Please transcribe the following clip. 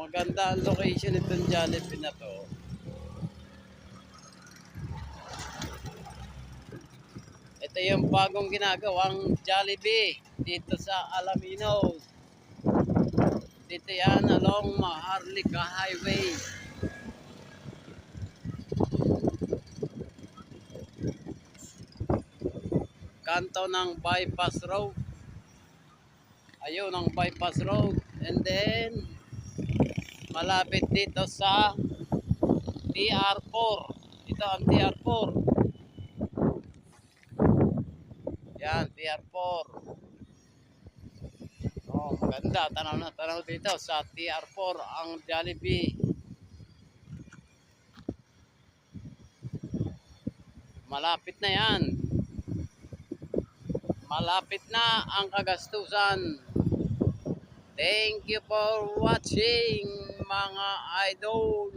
Maganda ang location itong Jollibee na to. Ito yung bagong ginagawang Jollibee dito sa Alaminos. Dito yan along Maharlika Highway. Kanto ng Bypass Road. Ayun ang Bypass Road. And then malapit dito sa TR4. Ito ang TR4. Yan, TR4. Oh, maganda. Tanaw na tanaw dito sa TR4 ang Jollibee. Malapit na yan. Malapit na ang kagastusan. Thank you for watching mga idol.